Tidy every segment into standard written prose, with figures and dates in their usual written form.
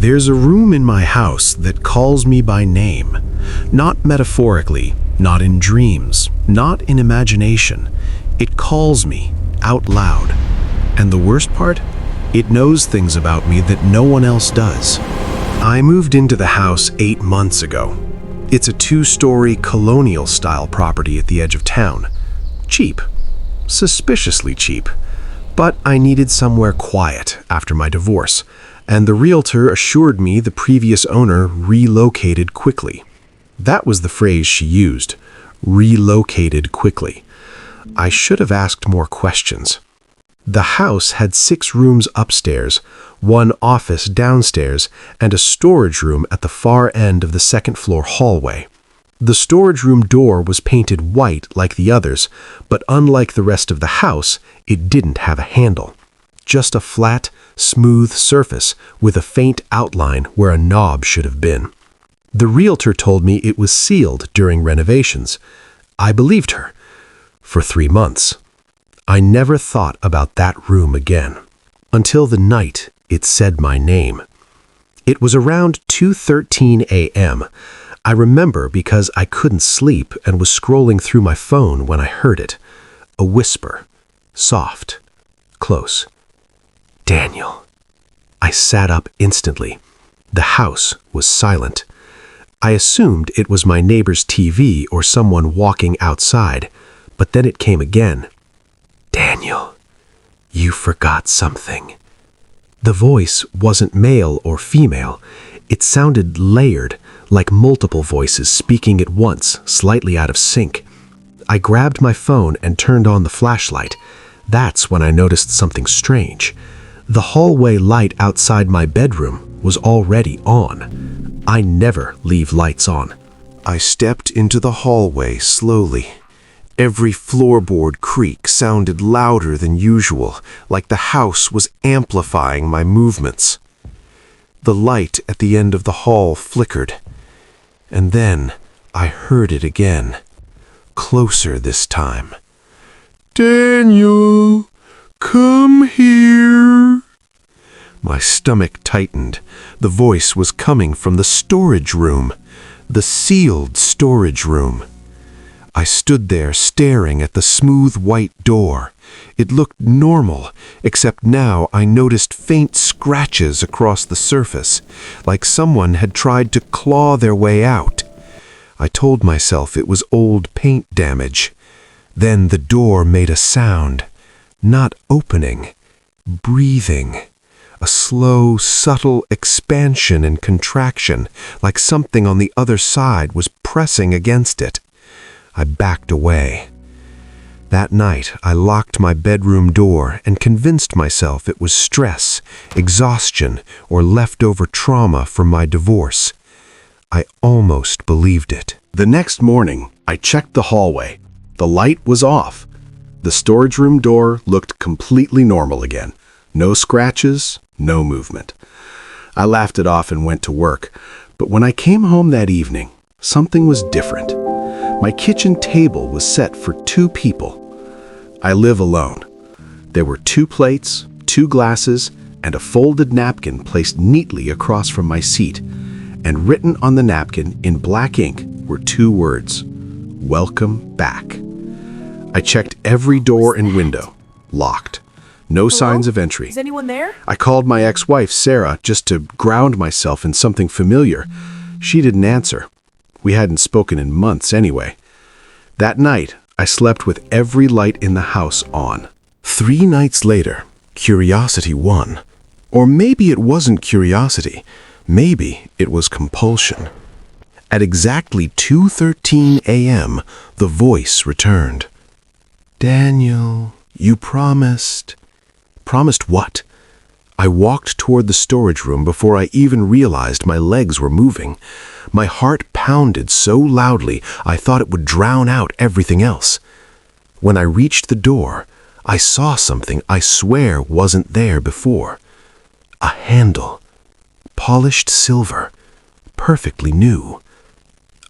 There's a room in my house that calls me by name. Not metaphorically, not in dreams, not in imagination. It calls me out loud. And the worst part? It knows things about me that no one else does. I moved into the house 8 months ago. It's a 2-story colonial-style property at the edge of town. Cheap. Suspiciously cheap. But I needed somewhere quiet after my divorce, and the realtor assured me the previous owner relocated quickly. That was the phrase she used, relocated quickly. I should have asked more questions. The house had 6 rooms upstairs, 1 office downstairs, and a storage room at the far end of the second-floor hallway. The storage room door was painted white like the others, but unlike the rest of the house, it didn't have a handle. Just a flat, smooth surface with a faint outline where a knob should have been. The realtor told me it was sealed during renovations. I believed her. For 3 months. I never thought about that room again, until the night it said my name. It was around 2:13 a.m. I remember because I couldn't sleep and was scrolling through my phone when I heard it. A whisper, soft, close. Daniel. I sat up instantly. The house was silent. I assumed it was my neighbor's TV or someone walking outside, but then it came again. Daniel, you forgot something. The voice wasn't male or female. It sounded layered, like multiple voices speaking at once, slightly out of sync. I grabbed my phone and turned on the flashlight. That's when I noticed something strange. The hallway light outside my bedroom was already on. I never leave lights on. I stepped into the hallway slowly. Every floorboard creak sounded louder than usual, like the house was amplifying my movements. The light at the end of the hall flickered, and then I heard it again, closer this time. Daniel, come here. My stomach tightened. The voice was coming from the storage room, the sealed storage room. I stood there staring at the smooth white door. It looked normal, except now I noticed faint scratches across the surface, like someone had tried to claw their way out. I told myself it was old paint damage. Then the door made a sound, not opening, breathing. A slow, subtle expansion and contraction, like something on the other side was pressing against it. I backed away. That night, I locked my bedroom door and convinced myself it was stress, exhaustion, or leftover trauma from my divorce. I almost believed it. The next morning, I checked the hallway. The light was off. The storage room door looked completely normal again. No scratches, no movement. I laughed it off and went to work, but when I came home that evening, something was different. My kitchen table was set for 2 people. I live alone. There were 2 plates, 2 glasses, and a folded napkin placed neatly across from my seat, and written on the napkin in black ink were 2 words, "Welcome back." I checked every door and window, locked. No signs of entry. Is anyone there? I called my ex-wife, Sarah, just to ground myself in something familiar. She didn't answer. We hadn't spoken in months anyway. That night, I slept with every light in the house on. 3 nights later, curiosity won. Or maybe it wasn't curiosity. Maybe it was compulsion. At exactly 2:13 a.m., the voice returned. Daniel, you promised. Promised what? I walked toward the storage room before I even realized my legs were moving. My heart pounded so loudly I thought it would drown out everything else. When I reached the door, I saw something I swear wasn't there before. A handle. Polished silver. Perfectly new.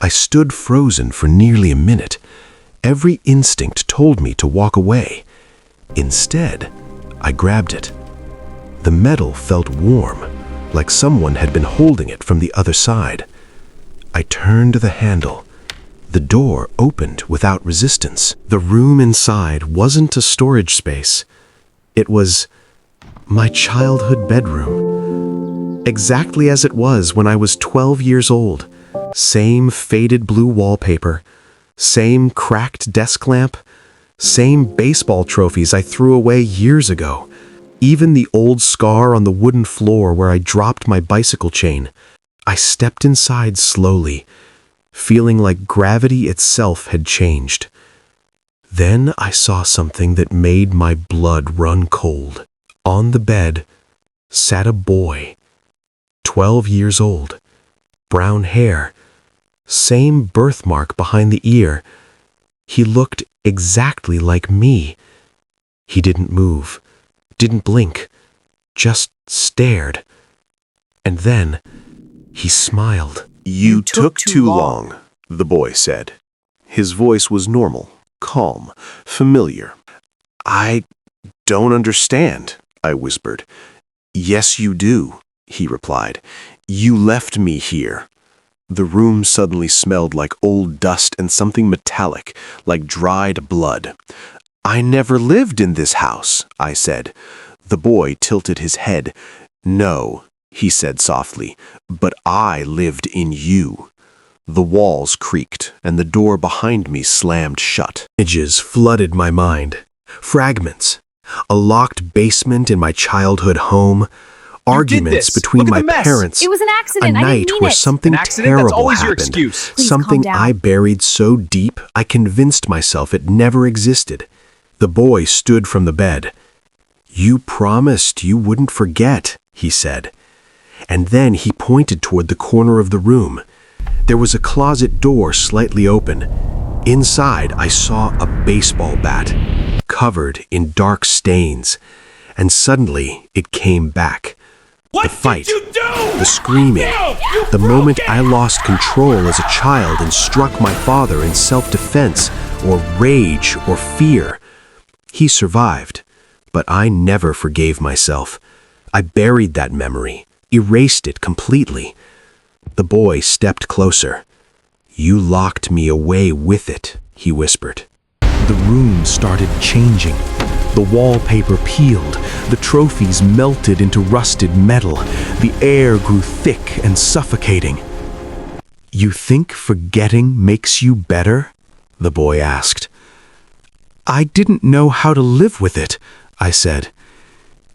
I stood frozen for nearly a minute. Every instinct told me to walk away. Instead, I grabbed it. The metal felt warm, like someone had been holding it from the other side. I turned the handle. The door opened without resistance. The room inside wasn't a storage space. It was my childhood bedroom, exactly as it was when I was 12 years old. Same faded blue wallpaper, same cracked desk lamp, same baseball trophies I threw away years ago. Even the old scar on the wooden floor where I dropped my bicycle chain. I stepped inside slowly, feeling like gravity itself had changed. Then I saw something that made my blood run cold. On the bed sat a boy, 12 years old, brown hair, same birthmark behind the ear. He looked exactly like me. He didn't move, didn't blink, just stared. And then he smiled. "You took too long," the boy said. His voice was normal, calm, familiar. "I don't understand," I whispered. "Yes, you do," he replied. "You left me here." The room suddenly smelled like old dust and something metallic, like dried blood. "I never lived in this house," I said. The boy tilted his head. "No," he said softly, "but I lived in you." The walls creaked, and the door behind me slammed shut. Images flooded my mind. Fragments. A locked basement in my childhood home. Arguments between my parents. It was an accident. A night where something terrible happened. Something I buried so deep, I convinced myself it never existed. The boy stood from the bed. "You promised you wouldn't forget," he said. And then he pointed toward the corner of the room. There was a closet door slightly open. Inside, I saw a baseball bat, covered in dark stains. And suddenly, it came back. The fight, the screaming, the moment I lost control as a child and struck my father in self-defense, or rage, or fear. He survived, but I never forgave myself. I buried that memory, erased it completely. The boy stepped closer. "You locked me away with it," he whispered. The room started changing. The wallpaper peeled, the trophies melted into rusted metal, the air grew thick and suffocating. "You think forgetting makes you better?" the boy asked. "I didn't know how to live with it," I said.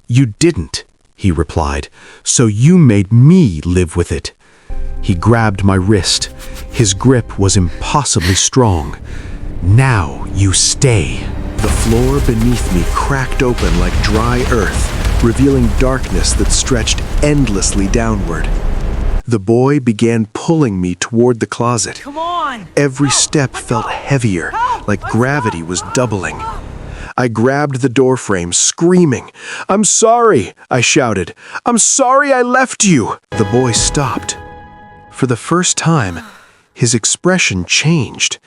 "You didn't," he replied, "so you made me live with it." He grabbed my wrist. His grip was impossibly strong. "Now you stay." The floor beneath me cracked open like dry earth, revealing darkness that stretched endlessly downward. The boy began pulling me toward the closet. Come on! Every step felt heavier, like gravity was doubling. I grabbed the doorframe, screaming. "I'm sorry," I shouted. "I'm sorry I left you." The boy stopped. For the first time, his expression changed.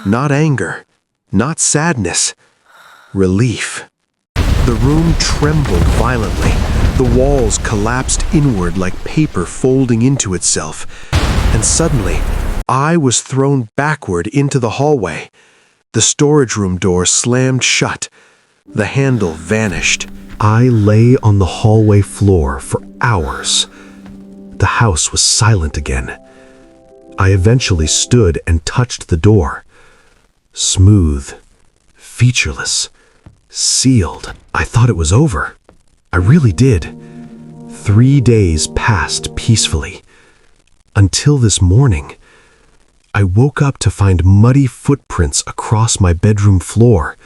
Not anger, not sadness, relief. The room trembled violently. The walls collapsed inward like paper folding into itself. And suddenly, I was thrown backward into the hallway. The storage room door slammed shut. The handle vanished. I lay on the hallway floor for hours. The house was silent again. I eventually stood and touched the door. Smooth, featureless, sealed. I thought it was over. I really did. 3 days passed peacefully. Until this morning, I woke up to find muddy footprints across my bedroom floor.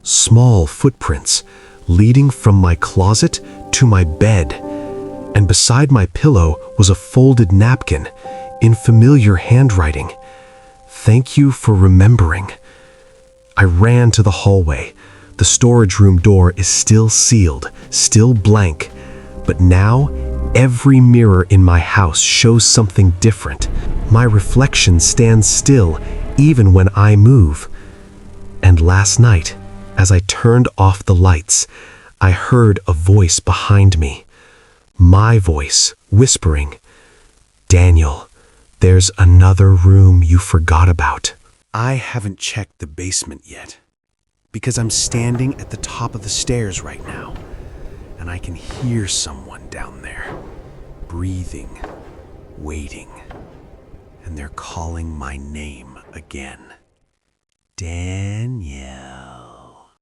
Small footprints leading from my closet to my bed. And beside my pillow was a folded napkin in familiar handwriting. "Thank you for remembering." I ran to the hallway. The storage room door is still sealed, still blank. But now, every mirror in my house shows something different. My reflection stands still, even when I move. And last night, as I turned off the lights, I heard a voice behind me. My voice, whispering, "Daniel, there's another room you forgot about." I haven't checked the basement yet, because I'm standing at the top of the stairs right now, and I can hear someone down there, breathing, waiting, and they're calling my name again. Daniel.